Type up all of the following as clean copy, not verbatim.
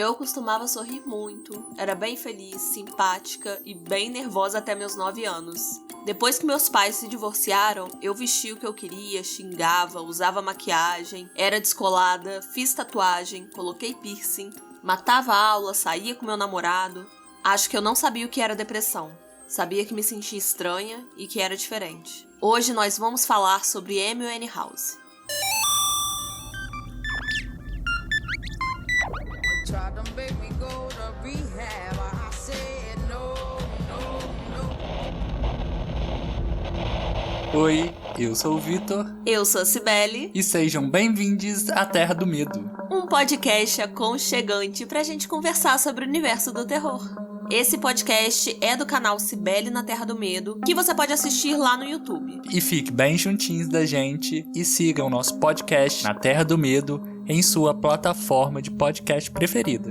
Eu costumava sorrir muito, era bem feliz, simpática e bem nervosa até meus 9 anos. Depois que meus pais se divorciaram, eu vestia o que eu queria, xingava, usava maquiagem, era descolada, fiz tatuagem, coloquei piercing, matava a aula, saía com meu namorado. Acho que eu não sabia o que era depressão. Sabia que me sentia estranha e que era diferente. Hoje nós vamos falar sobre Amy Winehouse. Oi, eu sou o Vitor. Eu sou a Cibele. E sejam bem-vindos à Terra do Medo. Um podcast aconchegante pra gente conversar sobre o universo do terror. Esse podcast é do canal Cibele na Terra do Medo, que você pode assistir lá no YouTube. E fique bem juntinhos da gente e siga o nosso podcast na Terra do Medo em sua plataforma de podcast preferida.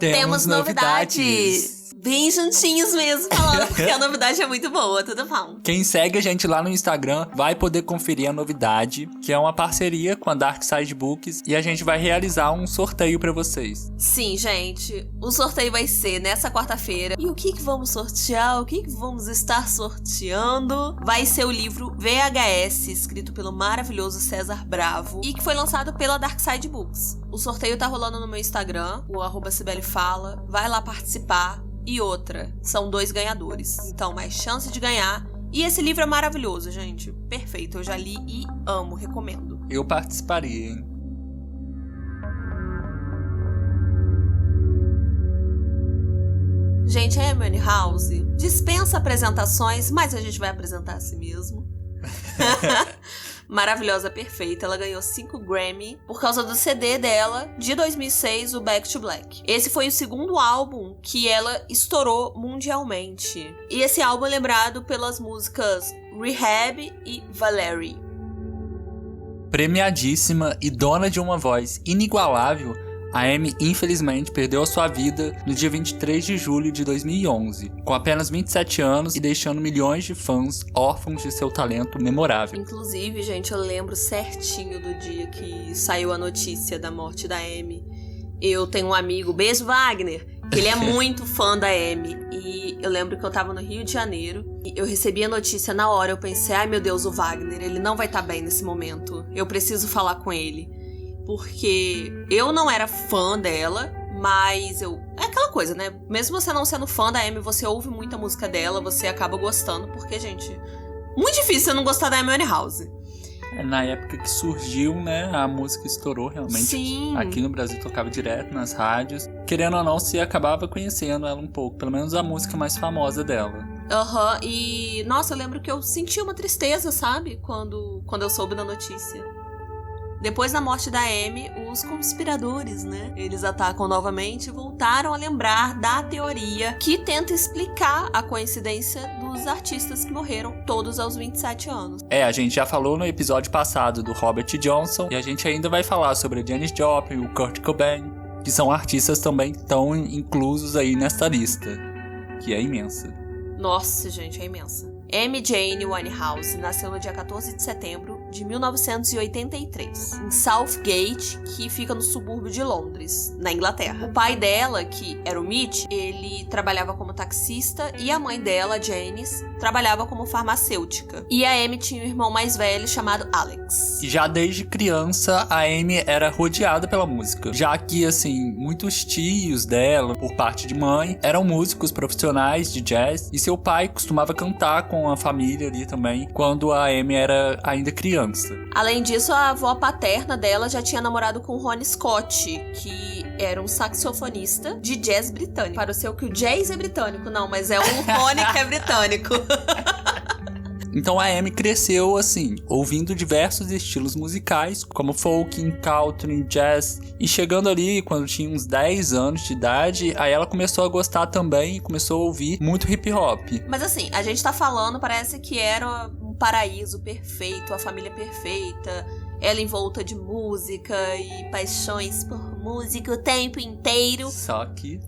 Temos novidades! Bem juntinhos mesmo, falando, porque a novidade é muito boa, tudo bom. Quem segue a gente lá no Instagram vai poder conferir a novidade, que é uma parceria com a Dark Side Books, e a gente vai realizar um sorteio pra vocês. Sim, gente, o sorteio vai ser nessa quarta-feira. E o que vamos sortear? O que vamos estar sorteando? Vai ser o livro VHS, escrito pelo maravilhoso César Bravo, e que foi lançado pela Dark Side Books. O sorteio tá rolando no meu Instagram, o @CibeleFala, vai lá participar. E outra, são 2 ganhadores, então mais chance de ganhar. E esse livro é maravilhoso, gente, perfeito, eu já li e amo, recomendo. Eu participaria, hein? Gente, a Amy Winehouse dispensa apresentações, mas a gente vai apresentar a si mesmo. Maravilhosa, perfeita, ela ganhou 5 Grammy por causa do CD dela de 2006, o Back to Black. Esse foi o segundo álbum que ela estourou mundialmente. E esse álbum é lembrado pelas músicas Rehab e Valerie. Premiadíssima e dona de uma voz inigualável, a Amy infelizmente perdeu a sua vida no dia 23 de julho de 2011, com apenas 27 anos e deixando milhões de fãs órfãos de seu talento memorável. Inclusive, gente, eu lembro certinho do dia que saiu a notícia da morte da Amy. Eu tenho um amigo, beijo Wagner, que ele é muito fã da Amy. E eu lembro que eu tava no Rio de Janeiro e eu recebi a notícia na hora. Eu pensei, ai meu Deus, o Wagner, ele não vai estar bem nesse momento. Eu preciso falar com ele. Porque eu não era fã dela, mas eu... É aquela coisa, né? Mesmo você não sendo fã da Amy, você ouve muita música dela, você acaba gostando, porque, gente, muito difícil você não gostar da Amy Winehouse. Na época que surgiu, né, a música estourou realmente. Sim. Aqui no Brasil tocava direto nas rádios. Querendo ou não, você acabava conhecendo ela um pouco, pelo menos a música mais famosa dela. E, nossa, eu lembro que eu senti uma tristeza, sabe? Quando eu soube da notícia. Depois da morte da Amy, os conspiradores, né? Eles atacam novamente e voltaram a lembrar da teoria que tenta explicar a coincidência dos artistas que morreram todos aos 27 anos. A gente já falou no episódio passado do Robert Johnson e a gente ainda vai falar sobre a Janis Joplin e o Kurt Cobain, que são artistas também que estão inclusos aí nessa lista, que é imensa. Nossa, gente, é imensa. Amy Jane Winehouse nasceu no dia 14 de setembro de 1983, em Southgate, que fica no subúrbio de Londres, na Inglaterra. O pai dela, que era o Mitch, ele trabalhava como taxista e a mãe dela, Janice, trabalhava como farmacêutica. E a Amy tinha um irmão mais velho chamado Alex. E já desde criança, a Amy era rodeada pela música, já que, assim, muitos tios dela, por parte de mãe, eram músicos profissionais de jazz e seu pai costumava cantar com a família ali também, quando a Amy era ainda criança. Além disso, a avó paterna dela já tinha namorado com Ronnie Scott, que era um saxofonista de jazz britânico. Pareceu que o jazz é britânico, não, mas é o Ronnie que é britânico. Então a Amy cresceu assim, ouvindo diversos estilos musicais, como folk, country, jazz, e chegando ali, quando tinha uns 10 anos de idade, aí ela começou a gostar também e começou a ouvir muito hip hop. Mas assim, a gente tá falando, parece que era um paraíso perfeito, a família perfeita, ela envolta de música e paixões por música o tempo inteiro. Só que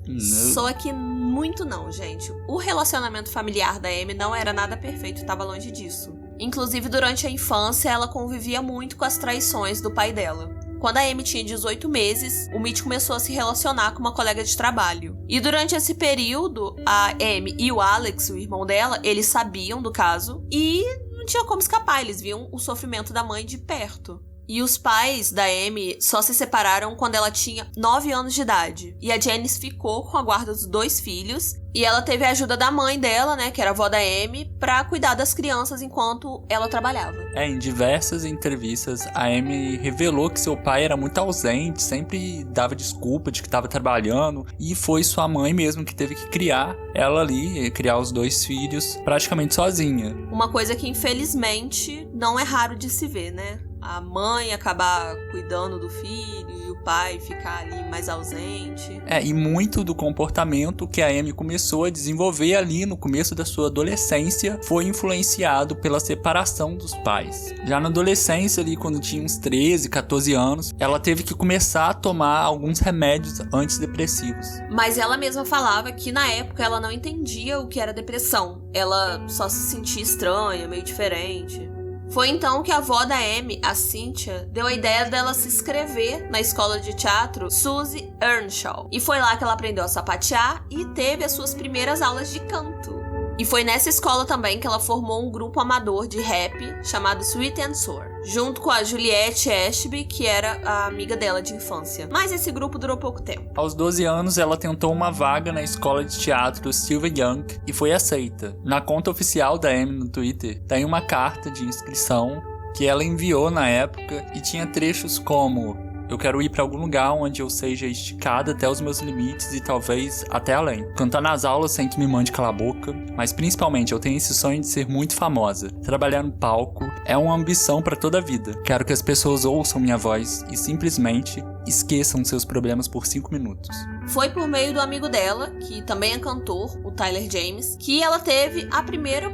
muito não, gente. O relacionamento familiar da Amy não era nada perfeito, estava longe disso. Inclusive, durante a infância, ela convivia muito com as traições do pai dela. Quando a Amy tinha 18 meses, o Mitch começou a se relacionar com uma colega de trabalho. E durante esse período, a Amy e o Alex, o irmão dela, eles sabiam do caso e não tinha como escapar, eles viam o sofrimento da mãe de perto. E os pais da Amy só se separaram quando ela tinha 9 anos de idade. E a Janice ficou com a guarda dos 2 filhos. E ela teve a ajuda da mãe dela, né, que era a avó da Amy, pra cuidar das crianças enquanto ela trabalhava. Em diversas entrevistas, a Amy revelou que seu pai era muito ausente, sempre dava desculpa de que estava trabalhando. E foi sua mãe mesmo que teve que criar ela ali, criar os 2 filhos praticamente sozinha. Uma coisa que, infelizmente, não é raro de se ver, né? A mãe acabar cuidando do filho e o pai ficar ali mais ausente. E muito do comportamento que a Amy começou a desenvolver ali no começo da sua adolescência foi influenciado pela separação dos pais. Já na adolescência, ali quando tinha uns 13, 14 anos, ela teve que começar a tomar alguns remédios antidepressivos. Mas ela mesma falava que na época ela não entendia o que era depressão. Ela só se sentia estranha, meio diferente. Foi então que a avó da Amy, a Cynthia, deu a ideia dela se inscrever na escola de teatro Suzy Earnshaw. E foi lá que ela aprendeu a sapatear e teve as suas primeiras aulas de canto. E foi nessa escola também que ela formou um grupo amador de rap chamado Sweet and Sour, junto com a Juliette Ashby, que era a amiga dela de infância. Mas esse grupo durou pouco tempo. Aos 12 anos, ela tentou uma vaga na escola de teatro Sylvia Young e foi aceita. Na conta oficial da Amy no Twitter, tem uma carta de inscrição que ela enviou na época e tinha trechos como: eu quero ir pra algum lugar onde eu seja esticada até os meus limites e talvez até além. Cantar nas aulas sem que me mande calar a boca. Mas principalmente eu tenho esse sonho de ser muito famosa. Trabalhar no palco é uma ambição pra toda a vida. Quero que as pessoas ouçam minha voz e simplesmente esqueçam seus problemas por 5 minutos. Foi por meio do amigo dela, que também é cantor, o Tyler James, que ela teve a primeira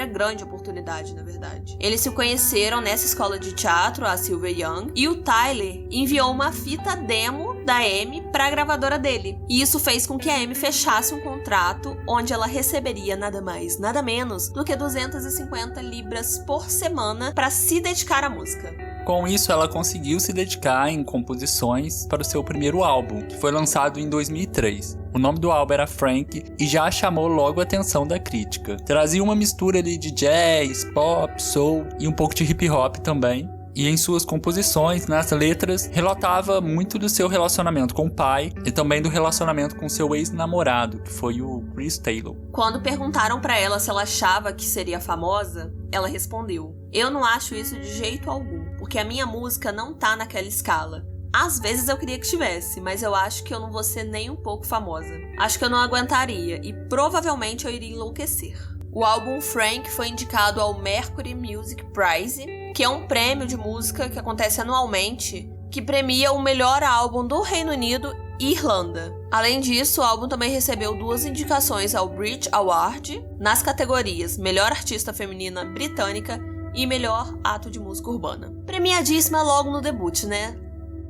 grande oportunidade, na verdade. Eles se conheceram nessa escola de teatro, a Sylvia Young, e o Tyler enviou uma fita demo da Amy para a gravadora dele. E isso fez com que a Amy fechasse um contrato onde ela receberia nada mais, nada menos do que 250 libras por semana para se dedicar à música. Com isso, ela conseguiu se dedicar em composições para o seu primeiro álbum, que foi lançado em 2003. O nome do álbum era Frank e já chamou logo a atenção da crítica. Trazia uma mistura ali de jazz, pop, soul e um pouco de hip hop também. E em suas composições, nas letras, relatava muito do seu relacionamento com o pai e também do relacionamento com seu ex-namorado, que foi o Chris Taylor. Quando perguntaram pra ela se ela achava que seria famosa, ela respondeu: eu não acho isso de jeito algum, porque a minha música não tá naquela escala. Às vezes eu queria que estivesse, mas eu acho que eu não vou ser nem um pouco famosa. Acho que eu não aguentaria e provavelmente eu iria enlouquecer. O álbum Frank foi indicado ao Mercury Music Prize, que é um prêmio de música que acontece anualmente, que premia o melhor álbum do Reino Unido e Irlanda. Além disso, o álbum também recebeu 2 indicações ao Brit Award, nas categorias Melhor Artista Feminina Britânica e Melhor Ato de Música Urbana. Premiadíssima logo no debut, né?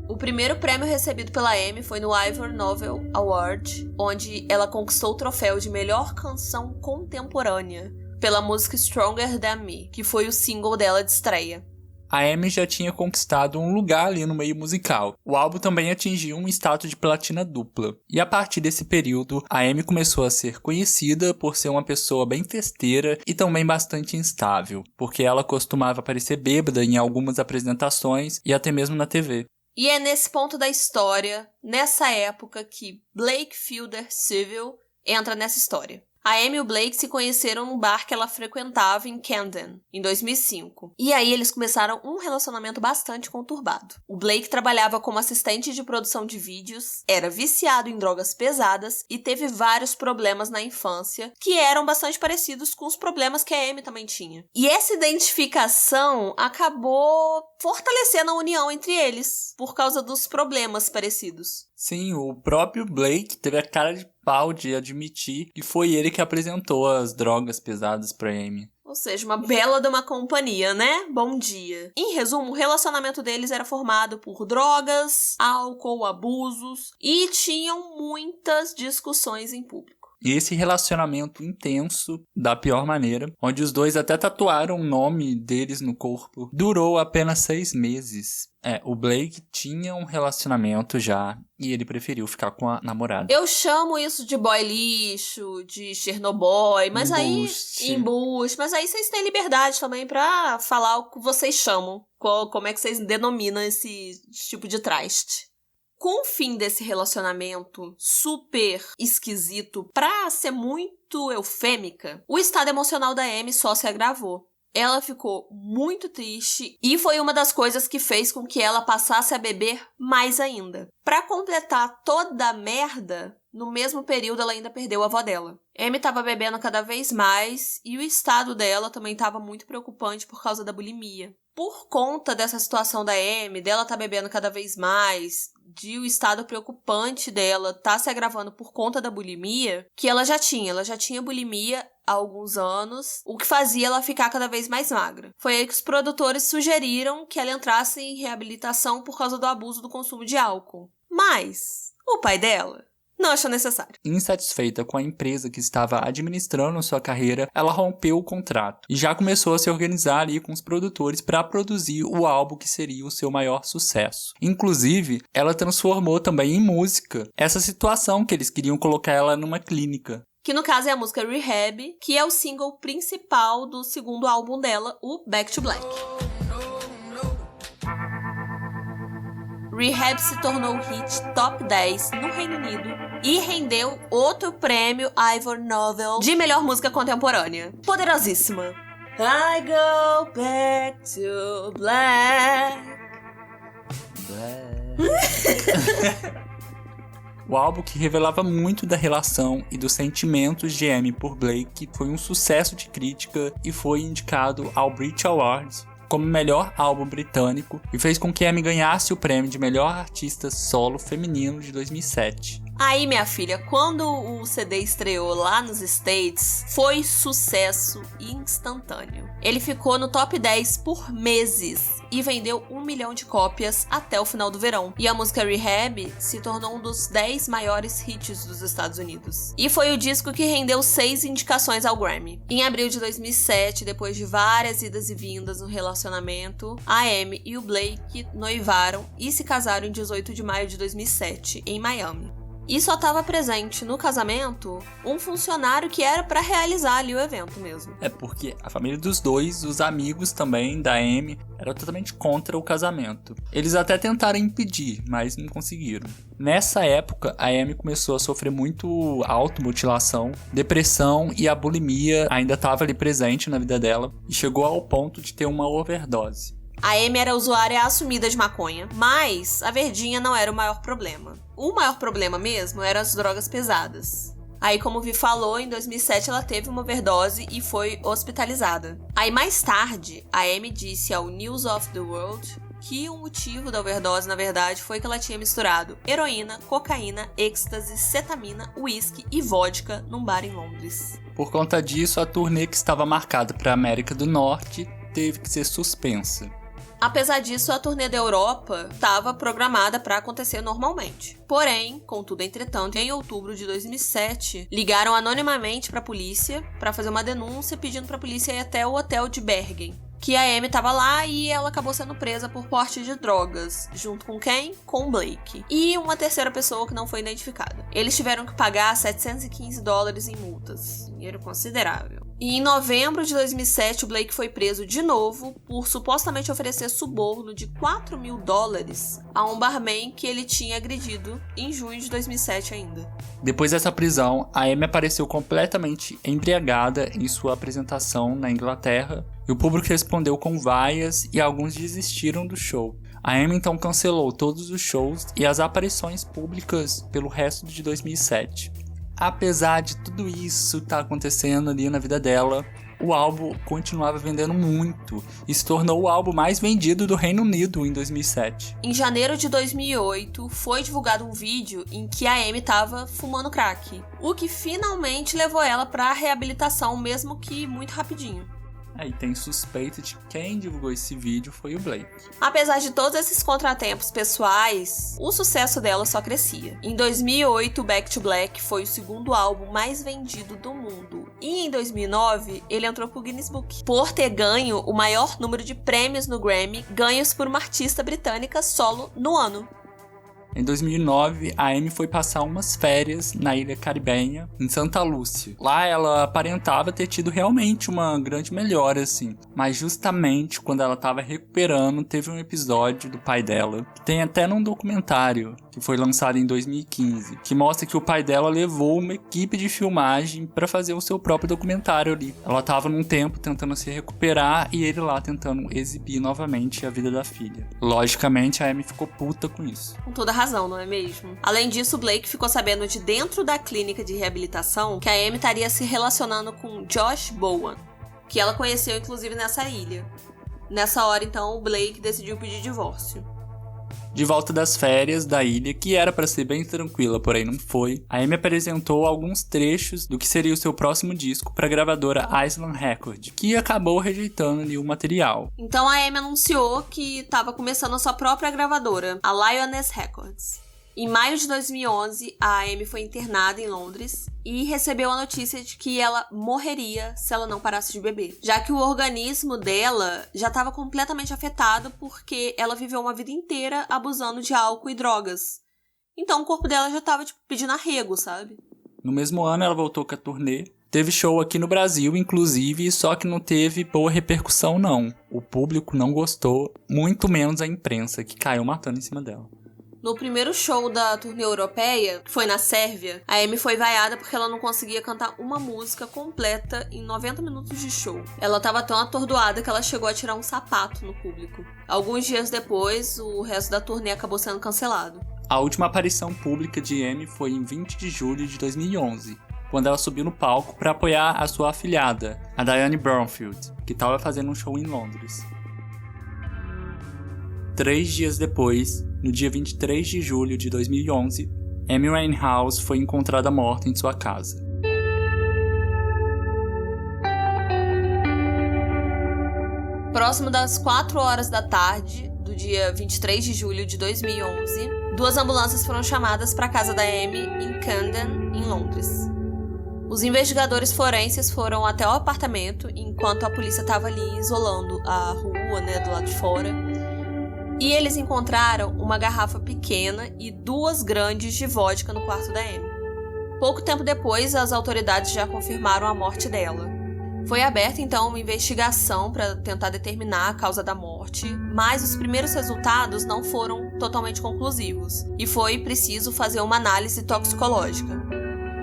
O primeiro prêmio recebido pela Amy foi no Ivor Novello Award, onde ela conquistou o troféu de melhor canção contemporânea pela música Stronger Than Me, que foi o single dela de estreia. A Amy já tinha conquistado um lugar ali no meio musical. O álbum também atingiu um status de platina dupla. E a partir desse período, a Amy começou a ser conhecida por ser uma pessoa bem festeira e também bastante instável, porque ela costumava aparecer bêbada em algumas apresentações e até mesmo na TV. E é nesse ponto da história, nessa época, que Blake Fielder Civil entra nessa história. A Amy e o Blake se conheceram num bar que ela frequentava em Camden, em 2005. E aí eles começaram um relacionamento bastante conturbado. O Blake trabalhava como assistente de produção de vídeos, era viciado em drogas pesadas e teve vários problemas na infância que eram bastante parecidos com os problemas que a Amy também tinha. E essa identificação acabou fortalecendo a união entre eles, por causa dos problemas parecidos. Sim, o próprio Blake teve a cara de pau de admitir que foi ele que apresentou as drogas pesadas pra Amy. Ou seja, uma bela de uma companhia, né? Bom dia. Em resumo, o relacionamento deles era formado por drogas, álcool, abusos e tinham muitas discussões em público. E esse relacionamento intenso, da pior maneira, onde os dois até tatuaram o nome deles no corpo, durou apenas 6 meses. O Blake tinha um relacionamento já e ele preferiu ficar com a namorada. Eu chamo isso de boy lixo, de Chernobyl, mas embuste. Mas aí vocês têm liberdade também pra falar o que vocês chamam, como é que vocês denominam esse tipo de traste. Com o fim desse relacionamento super esquisito, pra ser muito eufêmica, o estado emocional da Amy só se agravou. Ela ficou muito triste e foi uma das coisas que fez com que ela passasse a beber mais ainda. Pra completar toda a merda, no mesmo período ela ainda perdeu a avó dela. Amy tava bebendo cada vez mais e o estado dela também estava muito preocupante por causa da bulimia. Por conta dessa situação da Amy, dela tá bebendo cada vez mais, de o estado preocupante dela tá se agravando por conta da bulimia, que ela já tinha bulimia há alguns anos, o que fazia ela ficar cada vez mais magra. Foi aí que os produtores sugeriram que ela entrasse em reabilitação por causa do abuso do consumo de álcool. Mas o pai dela não achou necessário. Insatisfeita com a empresa que estava administrando sua carreira, ela rompeu o contrato e já começou a se organizar ali com os produtores para produzir o álbum que seria o seu maior sucesso. Inclusive, ela transformou também em música essa situação que eles queriam colocar ela numa clínica. Que no caso é a música Rehab, que é o single principal do segundo álbum dela, o Back to Black. Rehab se tornou hit top 10 no Reino Unido e rendeu outro prêmio Ivor Novel de melhor música contemporânea. Poderosíssima. I go back to black. O álbum, que revelava muito da relação e dos sentimentos de Amy por Blake, foi um sucesso de crítica e foi indicado ao Brit Awards como melhor álbum britânico e fez com que Amy ganhasse o prêmio de melhor artista solo feminino de 2007. Aí, minha filha, quando o CD estreou lá nos States, foi sucesso instantâneo. Ele ficou no top 10 por meses e vendeu 1 milhão de cópias até o final do verão. E a música Rehab se tornou um dos 10 maiores hits dos Estados Unidos. E foi o disco que rendeu 6 indicações ao Grammy. Em abril de 2007, depois de várias idas e vindas no relacionamento, a Amy e o Blake noivaram e se casaram em 18 de maio de 2007, em Miami. E só estava presente no casamento um funcionário que era para realizar ali o evento mesmo. Porque a família dos dois, os amigos também da Amy, eram totalmente contra o casamento. Eles até tentaram impedir, mas não conseguiram. Nessa época, a Amy começou a sofrer muito automutilação, depressão e a bulimia ainda estava ali presente na vida dela e chegou ao ponto de ter uma overdose. A Amy era usuária assumida de maconha, mas a verdinha não era o maior problema. O maior problema mesmo eram as drogas pesadas. Aí, como o Vi falou, em 2007 ela teve uma overdose e foi hospitalizada. Aí, mais tarde, a Amy disse ao News of the World que o motivo da overdose, na verdade, foi que ela tinha misturado heroína, cocaína, êxtase, cetamina, uísque e vodka num bar em Londres. Por conta disso, a turnê que estava marcada para a América do Norte teve que ser suspensa. Apesar disso, a turnê da Europa estava programada para acontecer normalmente. Porém, contudo, entretanto, em outubro de 2007, ligaram anonimamente para a polícia para fazer uma denúncia pedindo para a polícia ir até o hotel de Bergen. Que a Amy estava lá e ela acabou sendo presa por porte de drogas. Junto com quem? Com o Blake. E uma terceira pessoa que não foi identificada. Eles tiveram que pagar $715 em multas. Dinheiro considerável. E em novembro de 2007, o Blake foi preso de novo por supostamente oferecer suborno de $4.000 a um barman que ele tinha agredido em junho de 2007 ainda. Depois dessa prisão, a Amy apareceu completamente embriagada em sua apresentação na Inglaterra e o público respondeu com vaias e alguns desistiram do show. A Amy então cancelou todos os shows e as aparições públicas pelo resto de 2007. Apesar de tudo isso estar acontecendo ali na vida dela, o álbum continuava vendendo muito e se tornou o álbum mais vendido do Reino Unido em 2007. Em janeiro de 2008, foi divulgado um vídeo em que a Amy estava fumando crack, o que finalmente levou ela para a reabilitação, mesmo que muito rapidinho. Aí tem suspeita de que quem divulgou esse vídeo foi o Blake. Apesar de todos esses contratempos pessoais, o sucesso dela só crescia. Em 2008, Back to Black foi o segundo álbum mais vendido do mundo. E em 2009, ele entrou pro Guinness Book, por ter ganho o maior número de prêmios no Grammy ganhos por uma artista britânica solo no ano. Em 2009, a Amy foi passar umas férias na ilha caribenha, em Santa Lúcia. Lá ela aparentava ter tido realmente uma grande melhora, assim. Mas justamente quando ela estava recuperando, teve um episódio do pai dela, que tem até num documentário, que foi lançado em 2015, que mostra que o pai dela levou uma equipe de filmagem para fazer o seu próprio documentário ali. Ela estava num tempo tentando se recuperar e ele lá tentando exibir novamente a vida da filha. Logicamente, a Amy ficou puta com isso. Com toda razão, não é mesmo? Além disso, Blake ficou sabendo de dentro da clínica de reabilitação que a Amy estaria se relacionando com Josh Bowen, que ela conheceu inclusive nessa ilha. Nessa hora, então, o Blake decidiu pedir divórcio. De volta das férias da ilha, que era para ser bem tranquila, porém não foi, a Amy apresentou alguns trechos do que seria o seu próximo disco para a gravadora Island Records, que acabou rejeitando-lhe o material. Então a Amy anunciou que estava começando a sua própria gravadora, a Lioness Records. Em maio de 2011, a Amy foi internada em Londres e recebeu a notícia de que ela morreria se ela não parasse de beber, já que o organismo dela já estava completamente afetado porque ela viveu uma vida inteira abusando de álcool e drogas. Então o corpo dela já estava pedindo arrego, sabe? No mesmo ano ela voltou com a turnê. Teve show aqui no Brasil, inclusive, só que não teve boa repercussão não. O público não gostou, muito menos a imprensa, que caiu matando em cima dela. No primeiro show da turnê europeia, que foi na Sérvia, a Amy foi vaiada porque ela não conseguia cantar uma música completa em 90 minutos de show. Ela estava tão atordoada que ela chegou a tirar um sapato no público. Alguns dias depois, o resto da turnê acabou sendo cancelado. A última aparição pública de Amy foi em 20 de julho de 2011, quando ela subiu no palco para apoiar a sua afilhada, a Diane Brownfield, que estava fazendo um show em Londres. 3 dias depois, no dia 23 de julho de 2011, Amy Winehouse foi encontrada morta em sua casa. Próximo das 4 horas da tarde do dia 23 de julho de 2011, 2 ambulâncias foram chamadas para a casa da Amy em Camden, em Londres. Os investigadores forenses foram até o apartamento enquanto a polícia estava ali isolando a rua, do lado de fora. E eles encontraram uma garrafa pequena e 2 grandes de vodka no quarto da Amy. Pouco tempo depois, as autoridades já confirmaram a morte dela. Foi aberta então uma investigação para tentar determinar a causa da morte, mas os primeiros resultados não foram totalmente conclusivos e foi preciso fazer uma análise toxicológica.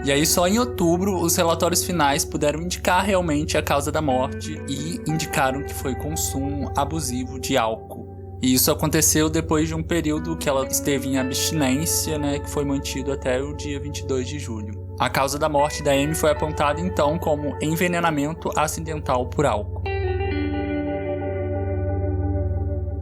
E aí só em outubro os relatórios finais puderam indicar realmente a causa da morte e indicaram que foi consumo abusivo de álcool. E isso aconteceu depois de um período que ela esteve em abstinência, que foi mantido até o dia 22 de julho. A causa da morte da Amy foi apontada então como envenenamento acidental por álcool.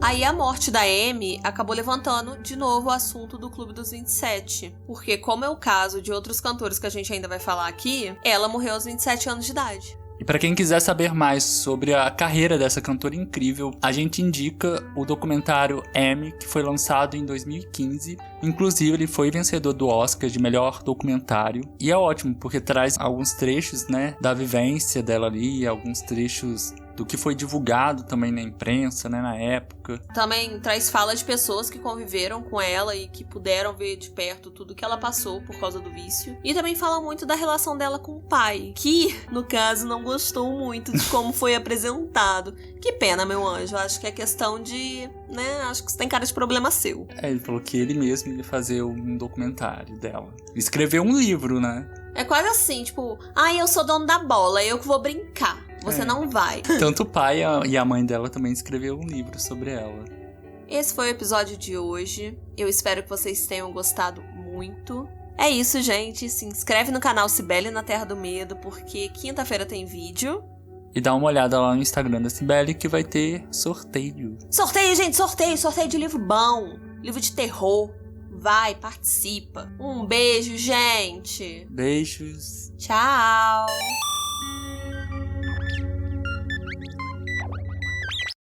Aí a morte da Amy acabou levantando de novo o assunto do Clube dos 27, porque como é o caso de outros cantores que a gente ainda vai falar aqui, ela morreu aos 27 anos de idade. E para quem quiser saber mais sobre a carreira dessa cantora incrível, a gente indica o documentário Amy, que foi lançado em 2015. Inclusive, ele foi vencedor do Oscar de melhor documentário. E é ótimo, porque traz alguns trechos, da vivência dela ali, alguns trechos do que foi divulgado também na imprensa, na época. Também traz fala de pessoas que conviveram com ela e que puderam ver de perto tudo que ela passou por causa do vício. E também fala muito da relação dela com o pai, que, no caso, não gostou muito de como foi apresentado. Que pena, meu anjo. Acho que é questão de... Acho que isso tem cara de problema seu. Ele falou que ele mesmo ia fazer um documentário dela. Escreveu um livro, É quase assim, eu sou dono da bola, eu que vou brincar. Você não vai. Tanto o pai e a mãe dela também escreveram um livro sobre ela. Esse foi o episódio de hoje. Eu espero que vocês tenham gostado muito. É isso, gente. Se inscreve no canal Cibele na Terra do Medo, porque quinta-feira tem vídeo. E dá uma olhada lá no Instagram da Cibele que vai ter sorteio. Sorteio, gente! Sorteio de livro bom. Livro de terror. Vai, participa. Um beijo, gente. Beijos. Tchau.